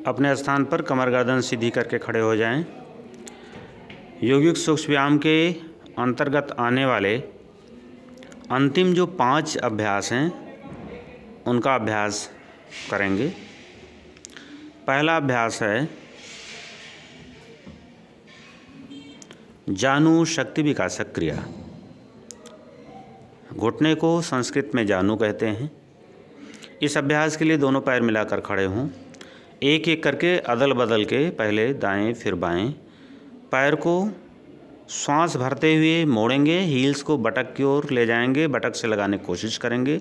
अपने स्थान पर कमर गर्दन सीधी करके खड़े हो जाएं। यौगिक सूक्ष्म व्यायाम के अंतर्गत आने वाले अंतिम जो 5 अभ्यास हैं उनका अभ्यास करेंगे। पहला अभ्यास है जानु शक्ति विकासक क्रिया। घुटने को संस्कृत में जानु कहते हैं। इस अभ्यास के लिए दोनों पैर मिलाकर खड़े हों। एक एक करके अदल बदल के पहले दाएं फिर बाएं पैर को श्वास भरते हुए मोड़ेंगे। हील्स को बटक की ओर ले जाएंगे, बटक से लगाने की कोशिश करेंगे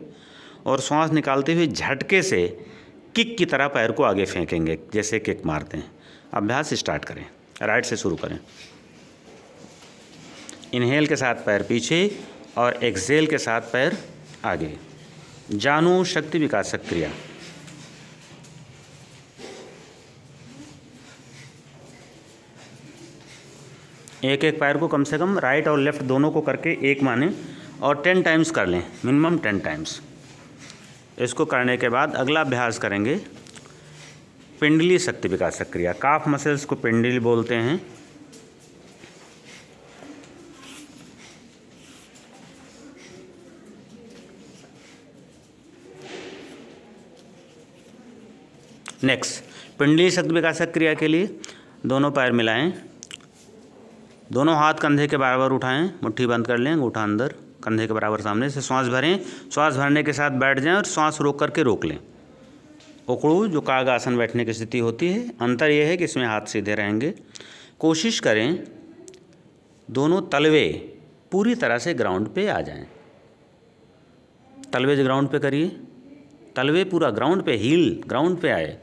और श्वास निकालते हुए झटके से किक की तरह पैर को आगे फेंकेंगे, जैसे किक मारते हैं। अभ्यास स्टार्ट करें। राइट से शुरू करें। इनहेल के साथ पैर पीछे और एक्सहेल के साथ पैर आगे। जानु शक्ति विकासक क्रिया। एक एक पैर को कम से कम राइट और लेफ्ट दोनों को करके एक माने और 10 टाइम्स कर लें, मिनिमम 10 टाइम्स। इसको करने के बाद अगला अभ्यास करेंगे पिंडली शक्ति विकासक क्रिया। काफ मसल्स को पिंडली बोलते हैं। नेक्स्ट, पिंडली शक्ति विकासक क्रिया के लिए दोनों पैर मिलाएं, दोनों हाथ कंधे के बराबर उठाएं, मुट्ठी बंद कर लें, अंगूठा अंदर, कंधे के बराबर सामने से श्वास भरें। श्वास भरने के साथ बैठ जाएं और श्वास रोक करके रोक लें। उकड़ू जो काग आसन बैठने की स्थिति होती है। अंतर यह है कि इसमें हाथ सीधे रहेंगे। कोशिश करें दोनों तलवे पूरी तरह से ग्राउंड पे आ जाएं। तलवे ग्राउंड पे करिए, तलवे पूरा ग्राउंड पे, हील ग्राउंड पे आए।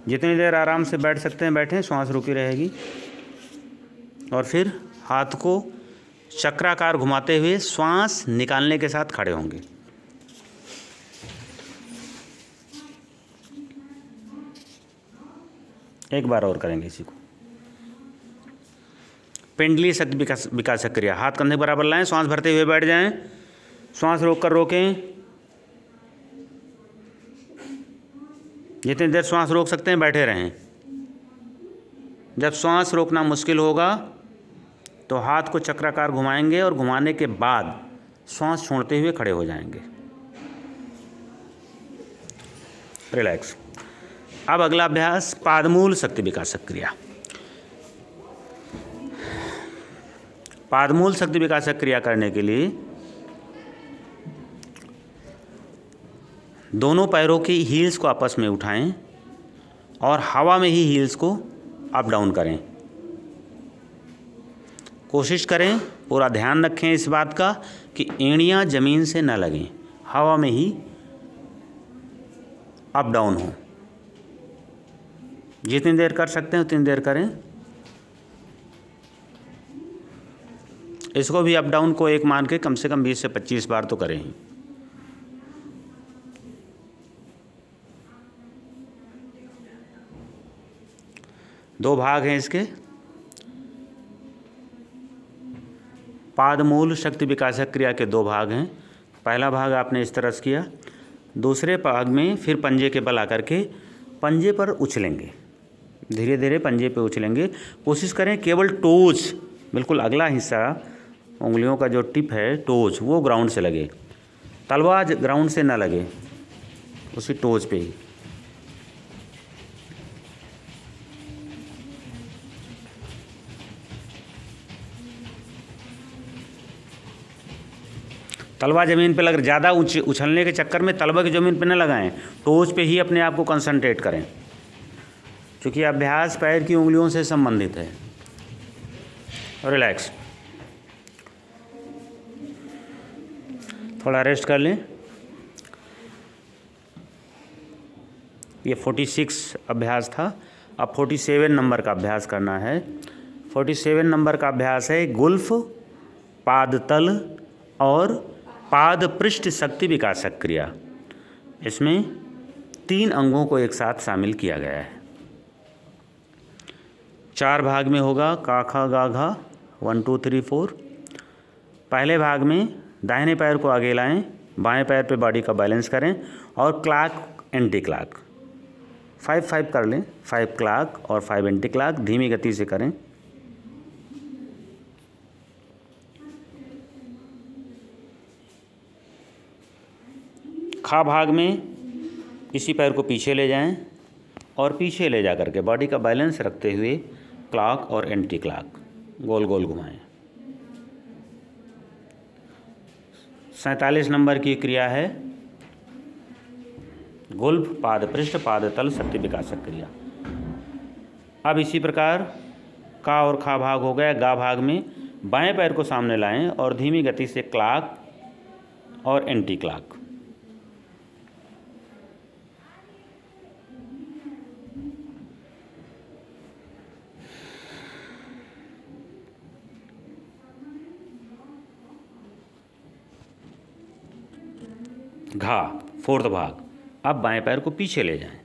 जितनी देर आराम से बैठ सकते हैं बैठें, श्वास रुकी रहेगी। और फिर हाथ को चक्राकार घुमाते हुए श्वास निकालने के साथ खड़े होंगे। एक बार और करेंगे इसी को। पिंडली शक्ति विकासक क्रिया। हाथ कंधे बराबर लाएं, श्वास भरते हुए बैठ जाएं, श्वास रोककर रोकें। जितनी देर श्वास रोक सकते हैं बैठे रहें। जब श्वास रोकना मुश्किल होगा तो हाथ को चक्राकार घुमाएंगे और घुमाने के बाद श्वास छोड़ते हुए खड़े हो जाएंगे। रिलैक्स। अब अगला अभ्यास पादमूल शक्ति विकासक क्रिया। पादमूल शक्ति विकासक क्रिया करने के लिए दोनों पैरों की हील्स को आपस में उठाएं और हवा में ही हील्स को अप डाउन करें। कोशिश करें, पूरा ध्यान रखें इस बात का कि एड़ियाँ ज़मीन से न लगें, हवा में ही अप डाउन हो। जितनी देर कर सकते हैं उतनी देर करें। इसको भी अप डाउन को एक मान के कम से कम 20 से 25 बार तो करें ही। दो भाग हैं इसके। पादमूल शक्ति विकासक क्रिया के 2 भाग हैं। पहला भाग आपने इस तरह से किया। दूसरे भाग में फिर पंजे के बल आकर के पंजे पर उछलेंगे, धीरे धीरे पंजे पे उछलेंगे। कोशिश करें केवल टोज, बिल्कुल अगला हिस्सा उंगलियों का जो टिप है टोज, वो ग्राउंड से लगे। तलवा ग्राउंड से ना लगे, उसी टोज पे ही। तलवा ज़मीन पे लग, ज़्यादा उछलने के चक्कर में तलवा की ज़मीन पे न लगाएं, टोज पे ही अपने आप को कंसंट्रेट करें, क्योंकि अभ्यास पैर की उंगलियों से संबंधित है। रिलैक्स। थोड़ा रेस्ट कर लें। ये 46 अभ्यास था। अब 47 नंबर का अभ्यास करना है। 47 नंबर का अभ्यास है गुल्फ, पादतल और पाद पृष्ठ शक्ति विकासक क्रिया। इसमें 3 अंगों को एक साथ शामिल किया गया है। 4 भाग में होगा, काखा गाघा 1 2 3 4। पहले भाग में दाहिने पैर को आगे लाएं, बाएं पैर पे बॉडी का बैलेंस करें और क्लॉक एंटी क्लॉक 5-5 कर लें। 5 क्लॉक और 5 एंटी क्लॉक धीमी गति से करें। खा भाग में इसी पैर को पीछे ले जाएं और पीछे ले जा करके बॉडी का बैलेंस रखते हुए क्लॉक और एंटी क्लॉक गोल गोल घुमाएं। 47 नंबर की क्रिया है गुल्फ पाद पृष्ठ पाद तल शक्ति विकासक क्रिया। अब इसी प्रकार का और खा भाग हो गया। गा भाग में बाएं पैर को सामने लाएं और धीमी गति से क्लॉक और एंटी क्लॉक। घा फोर्थ भाग। अब बाएं पैर को पीछे ले जाएं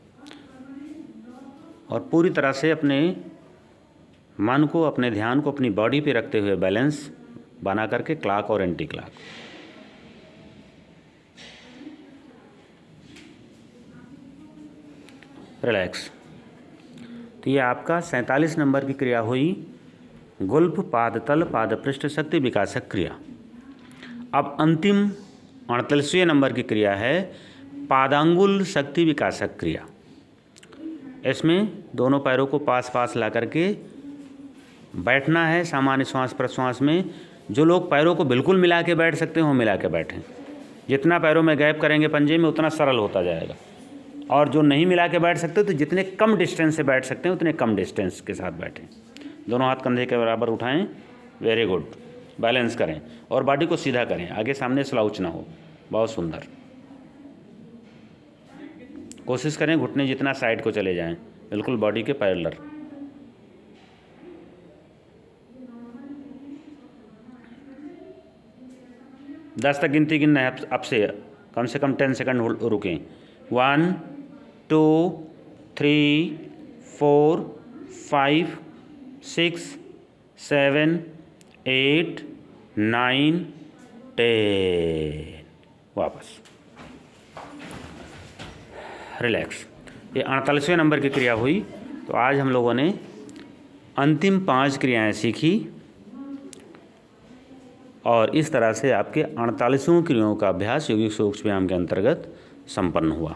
और पूरी तरह से अपने मन को, अपने ध्यान को अपनी बॉडी पे रखते हुए बैलेंस बना करके क्लॉक और एंटी क्लॉक। रिलैक्स। तो ये आपका 47 नंबर की क्रिया हुई गुल्फ पाद तल पाद पृष्ठ शक्ति विकासक क्रिया। अब अंतिम 48वें नंबर की क्रिया है पादांगुल शक्ति विकासक क्रिया। इसमें दोनों पैरों को पास पास ला करके बैठना है सामान्य श्वास प्रश्वास में। जो लोग पैरों को बिल्कुल मिला के बैठ सकते हैं वो मिला के बैठें। जितना पैरों में गैप करेंगे पंजे में उतना सरल होता जाएगा। और जो नहीं मिला के बैठ सकते तो जितने कम डिस्टेंस से बैठ सकते हैं उतने कम डिस्टेंस के साथ बैठें। दोनों हाथ कंधे के बराबर उठाएं। Very good. बैलेंस करें और बॉडी को सीधा करें, आगे सामने स्लाउच ना हो। बहुत सुंदर। कोशिश करें घुटने जितना साइड को चले जाएं, बिल्कुल बॉडी के पैरेलल। दस तक गिनती गिनना है अब से, कम 10 सेकंड रुकें। 1 2 3 4 5 6 7 8 9 10। वापस रिलैक्स। ये 48वें नंबर की क्रिया हुई। तो आज हम लोगों ने अंतिम 5 क्रियाएं सीखी और इस तरह से आपके 48वें क्रियाओं का अभ्यास यौगिक सूक्ष्म व्यायाम के अंतर्गत संपन्न हुआ।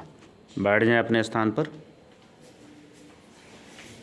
बैठ जाएं अपने स्थान पर।